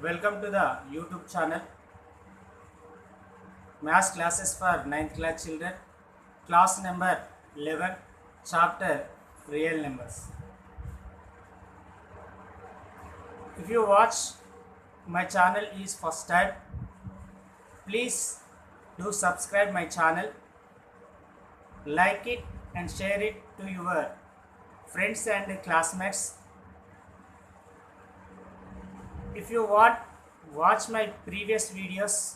Welcome to the YouTube channel Maths classes for ninth class children, class number 11, chapter Real Numbers. If you watch my channel is first time, please do subscribe my channel, like it and share it to your friends and classmates. If you want watch my previous videos,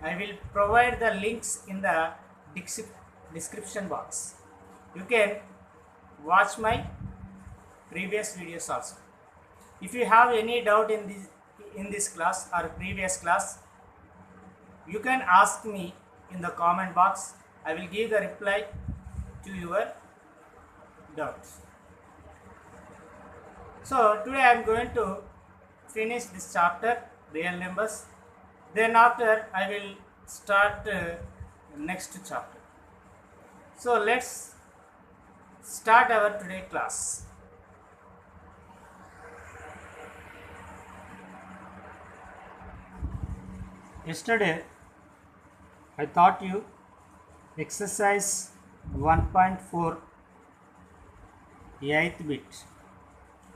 I will provide the links in the description box. You can watch my previous videos also. If you have any doubt in this class or previous class, you can ask me in the comment box. I will give the reply to your doubts. So today I am going to finish this chapter real numbers. Then after I will start next chapter. So let's start our today class. Yesterday I taught you exercise 1.4 8th bit.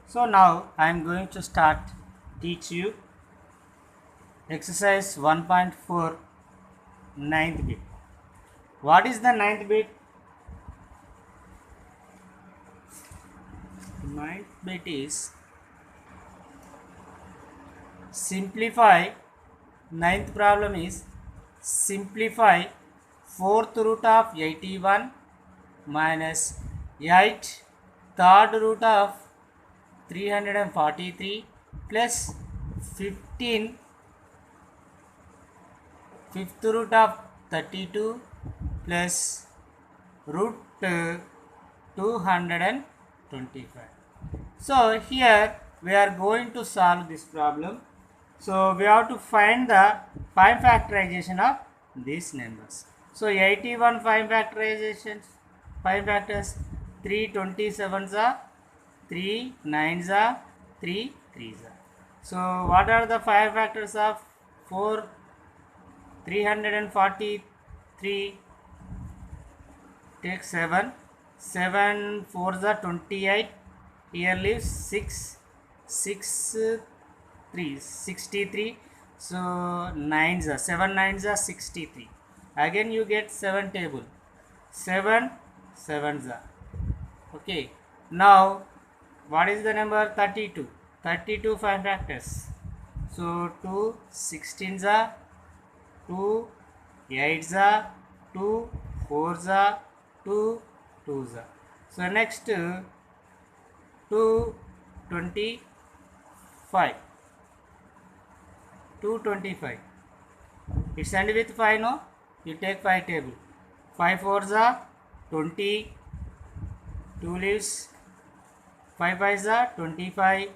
So now I am going to start teach you exercise 1.4 9th bit. What is the 9th bit? 9th bit is simplify. 9th problem is simplify 4th root of 81 minus 8 third root of 343 plus 15 fifth root of 32 plus root 225. So here we are going to solve this problem. So we have to find the 5 factorization of these numbers. So 81 5 factorizations, 5 factors, 3 27s are, 3 9s are, 3 3s are. So what are the 5 factors of 4 343? Take 7, 7 4s are 28, here leaves 6, 6 3 63, so 9s are 7 9s are 63. Again you get 7 table, 7 7s are. Okay, now what is the number? 32, 32 5 factors, so 2 16s are, 2 8s are, 2 4s are, 2 2s are. So next 225, 225, it's end with 5, no? You take 5 table, 5 4s are 20, 2 leaves, 5 5s are 25,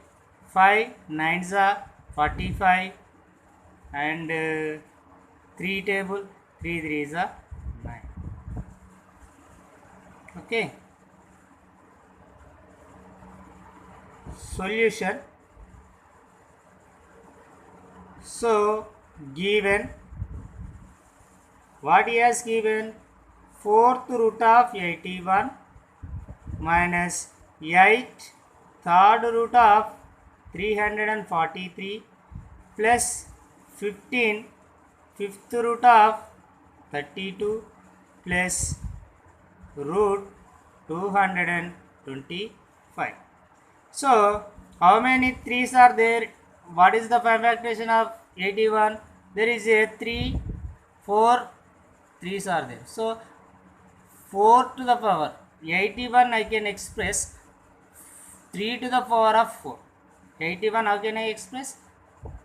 5 9s are 45, and 3 table, 3 3s are 9. Okay, solution. So given, what he has given, 4th root of 81 minus 8 third root of 343 plus 15 fifth root of 32 plus root 225. So how many 3's are there? What is the 5 factorization of 81? There is a 3, 4 3's are there. So 4 to the power 81 I can express 3 to the power of 4. 81 how can I express?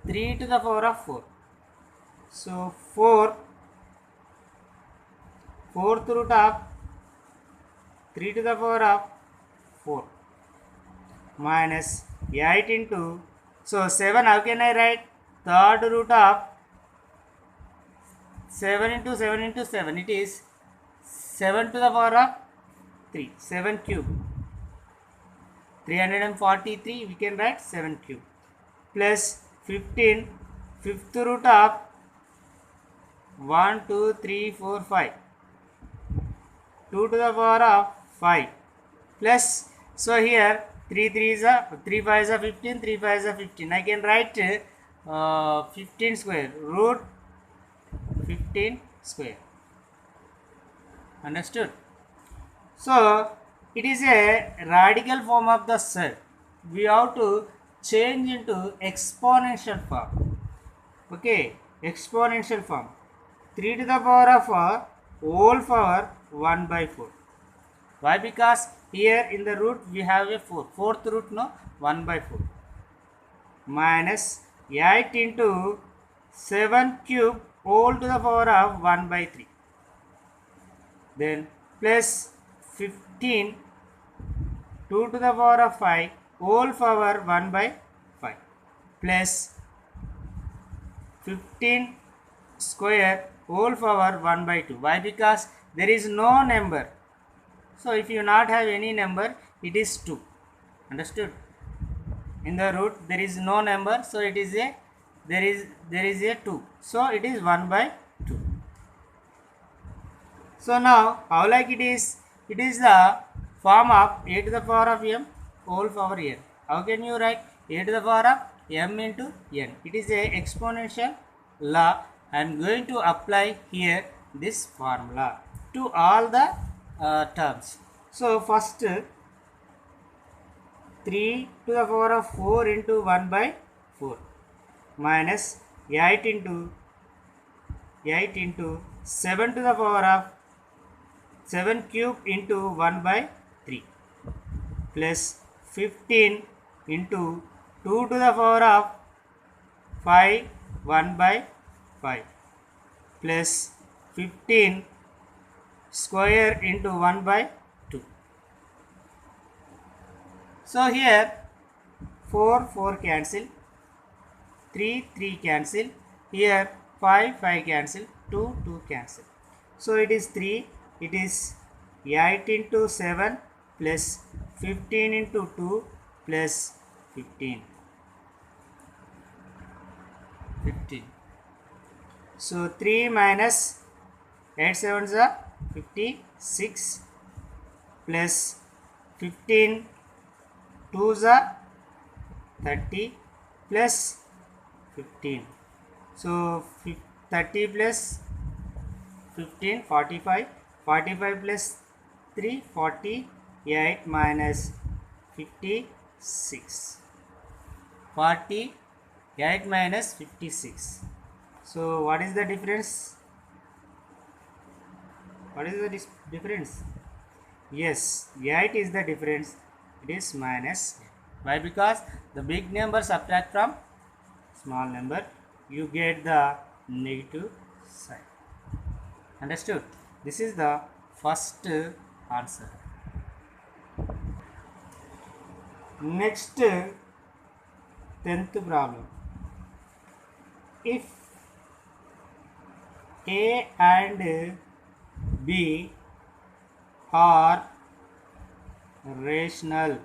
3 to the power of 4. So 4 4th root of 3 to the power of 4 minus 8 into, so 7 how can I write? Third root of 7 into 7 into 7, it is 7 to the power of 3, 7 cube, 343, we can write 7 cube. plus 15 fifth root of 1 2 3 4 5 2 to the power of 5 plus, so here 3 3 is a 3 5 is a 15, 3 5 is a 15. I can write 15 square, root 15 square. Understood? So it is a radical form of the set. We have to change into exponential form. Okay, exponential form. 3 to the power of whole power 1 by 4. Why? Because here in the root we have a 4. Fourth root, no, 1 by 4. Minus 8 into 7 cube whole to the power of 1 by 3. Then plus 15 2 to the power of 5 whole power 1 by 5 plus 15 square whole power 1 by 2. Why? Because there is no number. So if you not have any number, it is 2. Understood? In the root there is no number, so it is a there is a 2. So it is 1 by 2. So now how like it is? It is the form of a to the power of m whole power n. How can you write a to the power of m into n? It is a exponential law. I am going to apply here this formula to all the terms. So first 3 to the power of 4 into 1 by 4 minus 8 into 7 to the power of 7 cube into 1 by 3 plus 15 into 2 to the power of 5 1 by 5 plus 15 square into 1 by 2. So here 4 cancel, 3 cancel, here 5 cancel, 2 cancel. So it is 3, it is 8 into 7 plus 15 into 2 plus 15. So 3 minus 8 sevens are 56 plus 15 2s are 30 plus 15. So 30 plus 15 45. 45 plus 3 48 minus 56. 48 minus 56. So what is the difference? What is the difference? Yes, 8 is the difference. It is minus. Why? Because the big number subtract from small number, you get the negative sign. Understood? This is the first answer. Next, 10th problem. If A and B are rational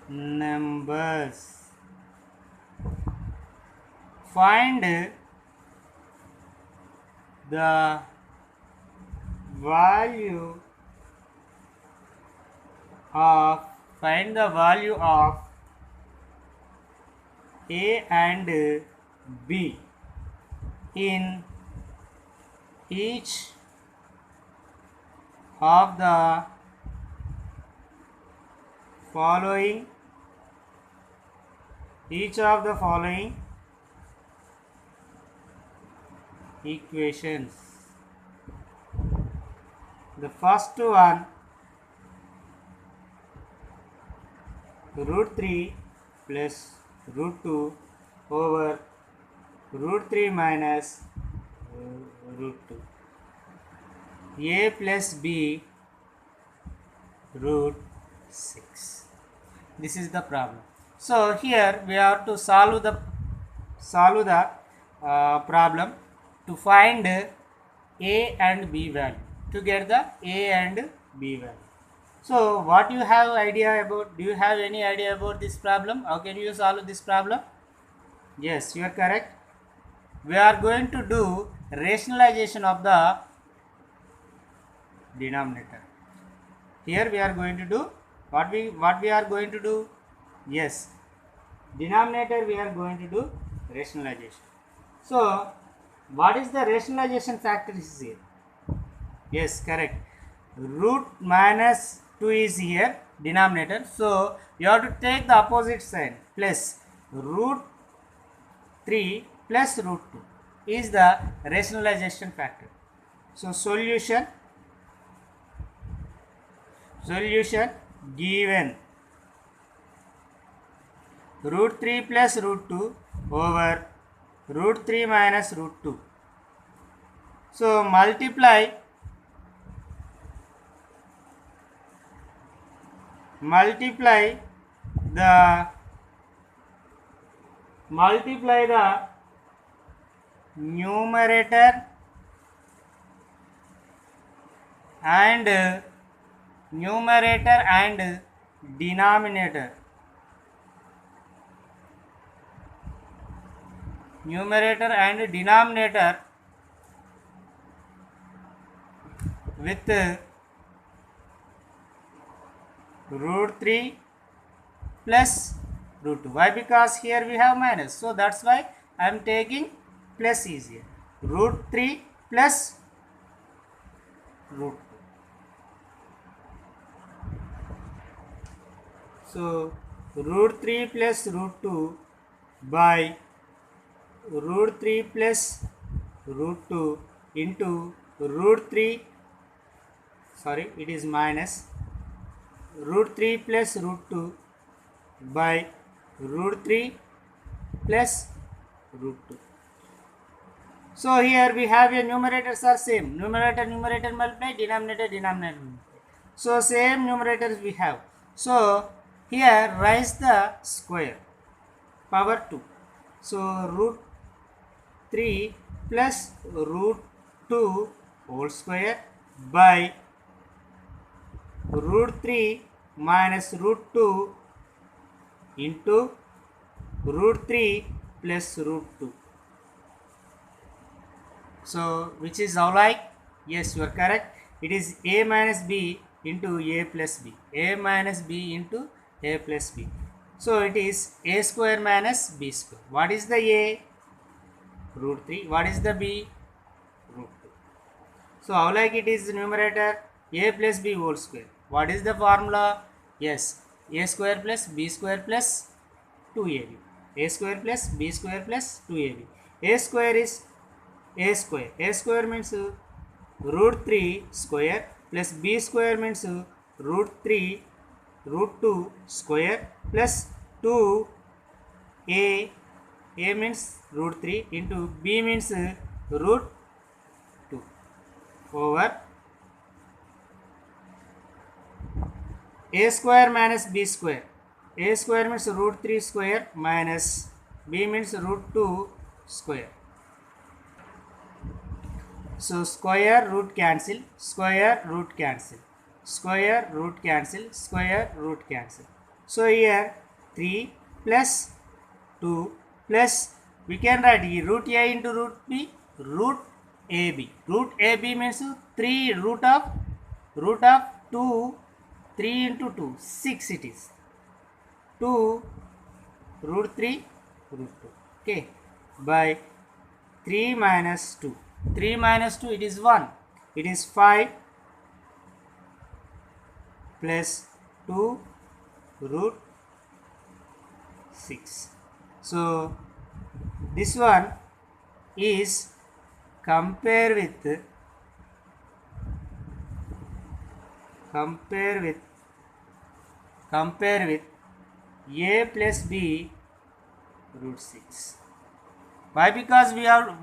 numbers, find the value of A and B in each of the following equations. The first one, root 3 plus root 2 over root 3 minus root 2. A plus B root 6. This is the problem. So here we have to solve the problem to find A and B value, to get the A and B value. So what you have idea about, do you have any idea about this problem? How can you solve this problem? Yes, you are correct. We are going to do rationalization of the denominator. Here we are going to do what we are going to do. Yes, denominator we are going to do rationalization. So what is the rationalization factor is here? Yes, correct. Root minus 2 is here denominator. So you have to take the opposite sign, plus root 3 plus root 2 is the rationalization factor. So solution given root 3 plus root 2 over root 3 minus root 2. So multiply the numerator and denominator. Numerator and denominator with root 3 plus root 2. Why? Because here we have minus. So that's why I am taking plus is here. Root 3 plus root 2. So root 3 plus root 2 by root 3 plus root 2 into root 3, sorry, it is minus root 3 plus root 2 by root 3 plus root 2. So here we have a numerators are same. Numerator multiply, denominator multiply. So same numerators we have. So here raise the square power 2. So root 3 plus root 2 whole square by root 3 minus root 2 into root 3 plus root 2. So which is how like? Yes, you are correct. It is a minus b into a plus b. A minus b into a plus b. So it is a square minus b square. What is the a? Root 3. What is the b? Root 2. So how like it is numerator? A plus b whole square. What is the formula? Yes, a square plus b square plus 2ab. A square plus b square plus 2ab. A square is a square. A square means root 3 square plus b square means root 3 root 2 square plus 2a. A means root 3 into b means root 2 over a square minus b square. A square means root 3 square minus b means root 2 square. So square root cancel, square root cancel, square root cancel, square root cancel. So here 3 plus 2 plus, we can write here root a into root b, root ab. Root ab means 3 root of 2, 3 into 2, 6 it is. 2 root 3 root 2. Okay, by 3 minus 2. 3 minus 2, it is 1. It is 5 plus 2 root 6. So this one is compare with a plus b root 6. Why? Because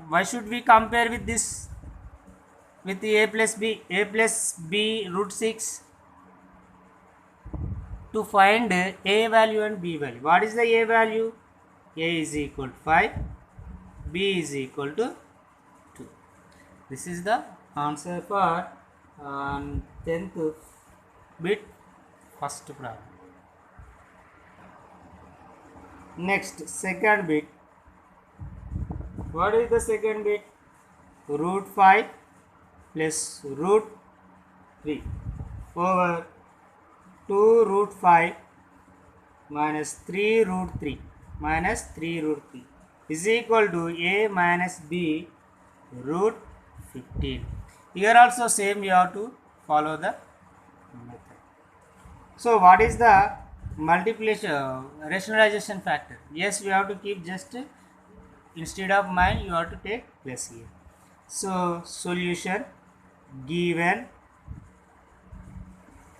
why should we compare with this, with the a plus b root 6? To find a value and b value. What is the a value? A is equal to 5, b is equal to 2. This is the answer for 10th bit first problem. Next, second bit. What is the second bit? Root 5 plus root 3 over 2 root 5 minus 3 root 3 minus 3 root 3 is equal to a minus b root 15. Here also same you have to follow the method. So what is the multiplication rationalization factor? Yes, we have to keep just instead of mine you have to take plus here. So solution given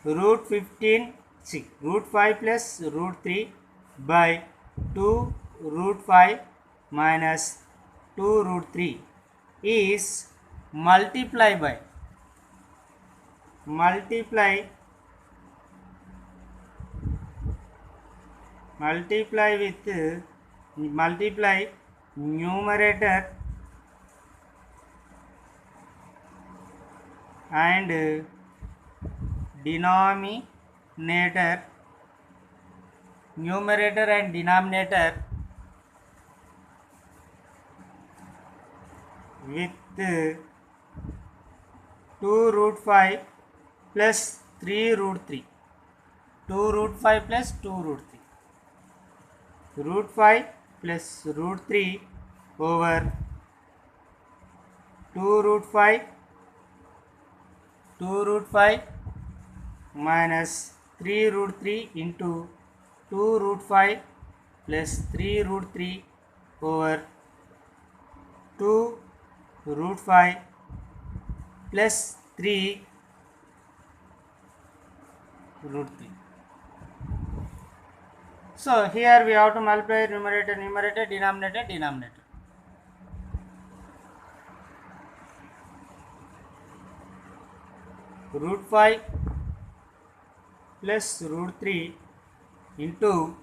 root 15 see root 5 plus root 3 by 2 root 5 minus 2 root 3 is multiply with numerator and denominator with 2 root 5 plus 3 root 3 2 root 5 plus 2 root 3 root 5 plus root 3 over 2 root 5 minus 3 root 3 into 2 root 5 plus 3 root 3 over 2 root 5 plus 3 root 3. So here we have to multiply numerator, denominator. Root 5 plus root 3 into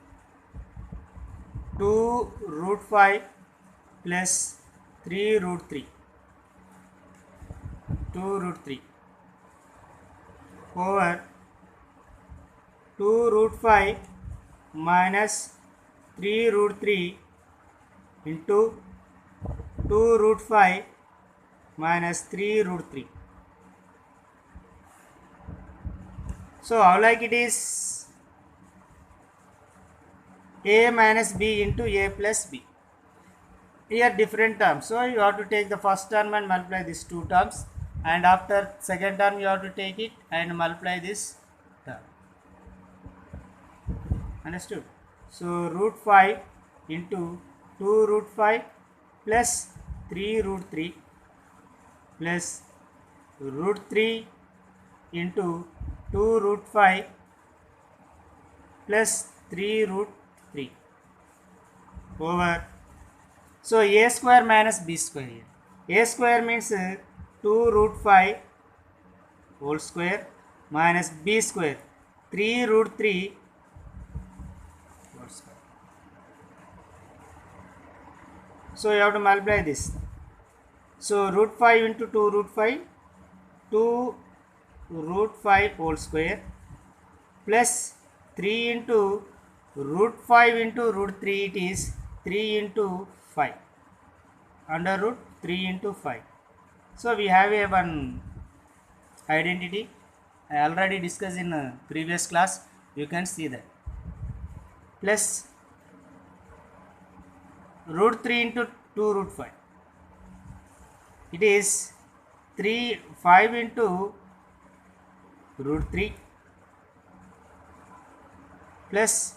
2 root 5 plus 3 root 3 over 2 root 5 minus 3 root 3 into 2 root 5 minus 3 root 3. So how like it is a minus b into a plus b. Here different terms. So you have to take the first term and multiply these two terms, and after second term you have to take it and multiply this term. Understood? So root 5 into 2 root 5 plus 3 root 3 plus root 3 into 2 root 5 plus 3 root 3 over, so a square minus b square here. A square means 2 root 5 whole square minus b square 3 root 3 whole square. So you have to multiply this. So root 5 into 2 root 5, 2 root 5 whole square plus 3 into root 5 into root 3, it is 3 into 5 under root 3 into 5. So we have a one identity I already discussed in previous class, you can see that, plus root 3 into 2 root 5, it is 5 into root 3 plus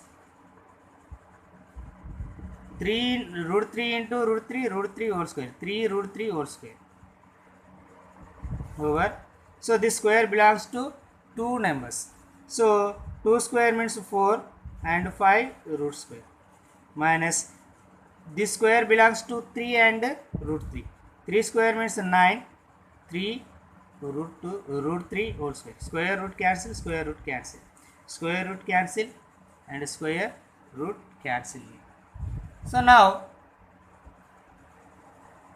3 root 3 into root 3 whole square, 3 root 3 whole square over, so this square belongs to two numbers, so 2 square means 4 and 5 root square minus this square belongs to 3 and root 3, 3 square means 9, 3 root 3 whole square, square root cancel, square root cancel, and square root cancel. So now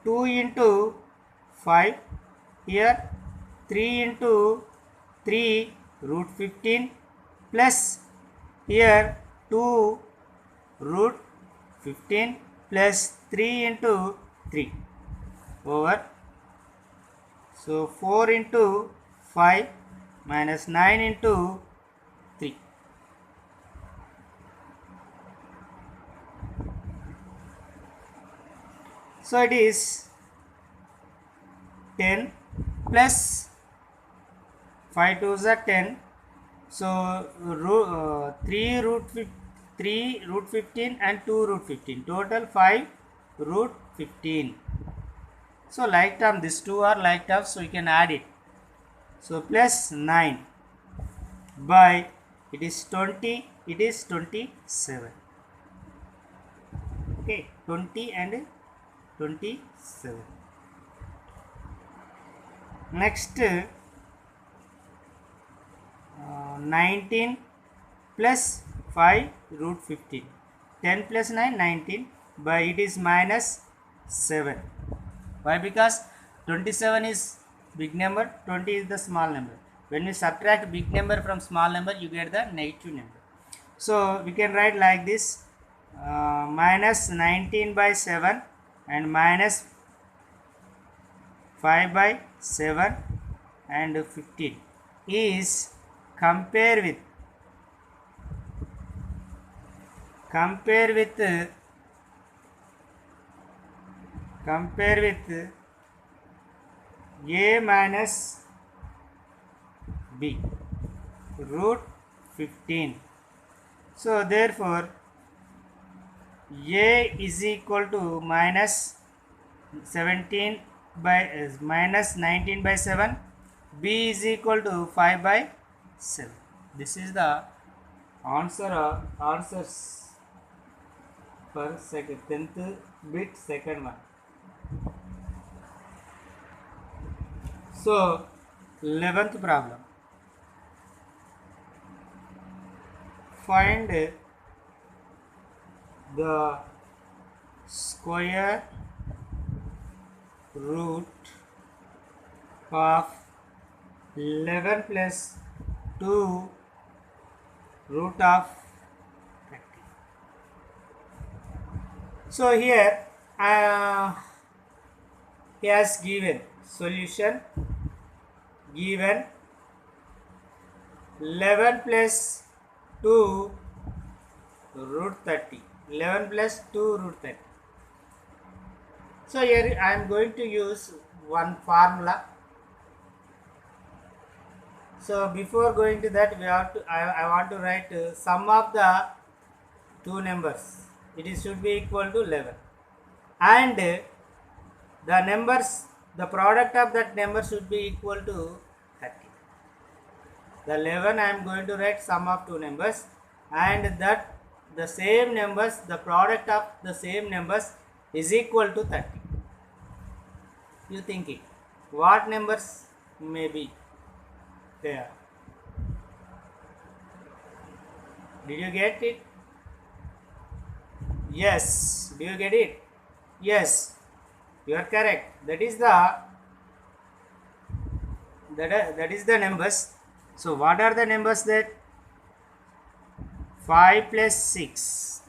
2 into 5 here, 3 into 3 root 15 plus here 2 root 15 plus 3 into 3 over, so 4 into 5 minus 9 into 3. So it is 10 plus 5 2s are 10. So 3 root 15 and 2 root 15. Total 5 root 15. So like term, these two are like terms, so you can add it. So plus 9 by, it is 20, it is 27. Okay, 20 and 27. Next, 19 plus 5 root 15. 10 plus 9, 19, by it is minus 7. Why? Because 27 is big number, 20 is the small number. When you subtract big number from small number, you get the negative number. So we can write like this, minus 19 by 7 and minus 5 by 7 and 15 is compare with a minus b root 15. So therefore a is equal to minus 17 by minus 19 by 7, b is equal to 5 by 7. This is the answers for second 10th bit, second one. So 11th problem, find the square root of 11 plus 2 root of 30. So here he has given solution, given 11 plus 2 root 30, 11 plus 2 root 30. So here I am going to use one formula. So before going to that, we have to I want to write sum of the two numbers. It should be equal to 11, and the numbers, the product of that number should be equal to 30. The 11 I am going to write sum of two numbers, and that the same numbers, the product of the same numbers is equal to 30. You thinking what numbers may be there? Did you get it? Yes. Do you get it? Yes. You are correct. That is the numbers. So what are the numbers that? 5 plus 6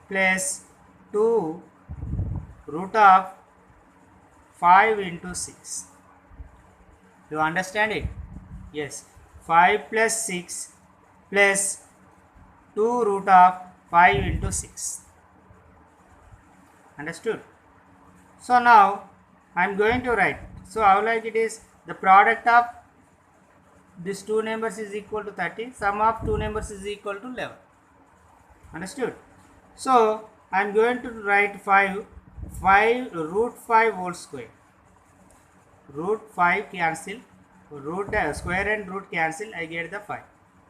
plus 2 root of 5 into 6. Do you understand it? Yes. 5 plus 6 plus 2 root of 5 into 6. Understood? So now I am going to write. So how like it is, the product of these two numbers is equal to 30. Sum of two numbers is equal to 11. Understood? So I am going to write 5 root 5 whole square. Root 5 cancel. Root square and root cancel. I get the 5.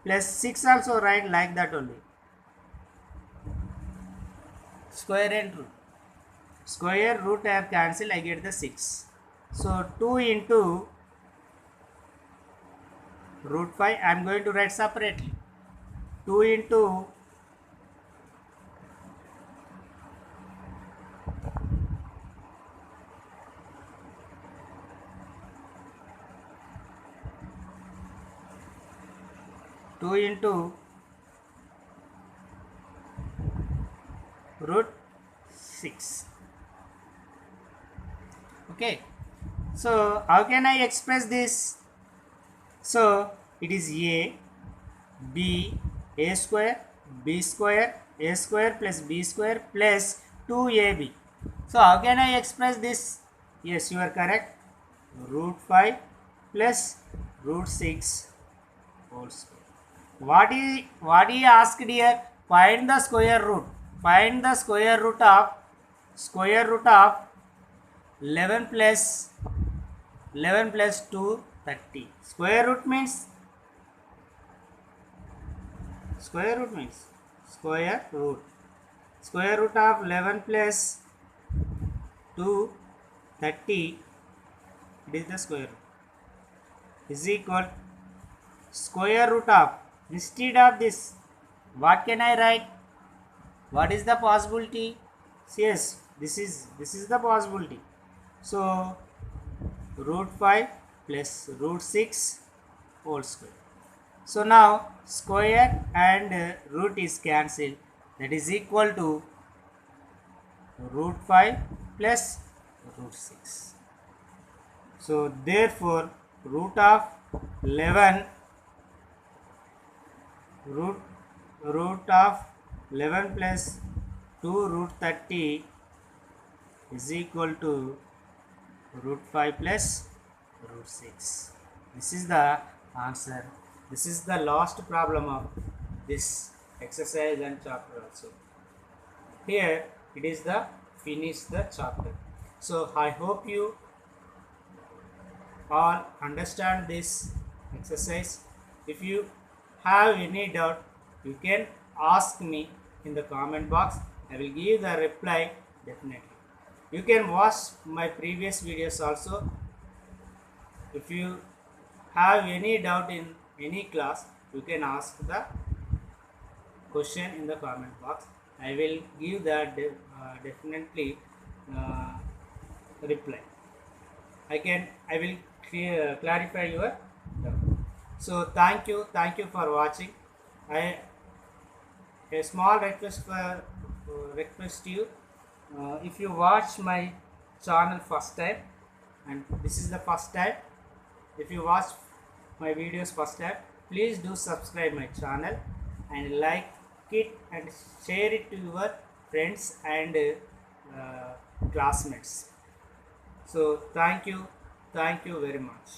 Plus 6 also write like that only. Square and root. Square root are cancel. I get the 6. So 2 into root 5 I am going to write separately. 2 into 2 into root 6. Okay, so how can I express this? So it is a b a square b square a square plus b square plus 2ab. So how can I express this? Yes, you are correct. Root 5 plus root 6 whole square. What he asked here? Find the square root. Find the square root of 11 plus 2 30. Square root means square root of 11 plus 2 30, it is the square root, is equal square root of, instead of this, what can I write? What is the possibility? Yes, this is the possibility. So root 5 plus root 6 whole square. So now square and root is cancelled, that is equal to root 5 plus root 6. So therefore root of 11 root of 11 plus 2 root 30 is equal to root 5 plus root 6. This is the answer. This is the last problem of this exercise and chapter also. Here it is the finish the chapter. So I hope you all understand this exercise. If you have any doubt, you can ask me in the comment box. I will give the reply definitely. You can watch my previous videos also. If you have any doubt in any class, you can ask the question in the comment box. I will give that definitely reply. I will clarify your doubt. So thank you for watching. A small request request you, if you watch my channel first time, and this is the first time, if you watch my videos first time, please do subscribe my channel and like it and share it to your friends and classmates. So thank you very much.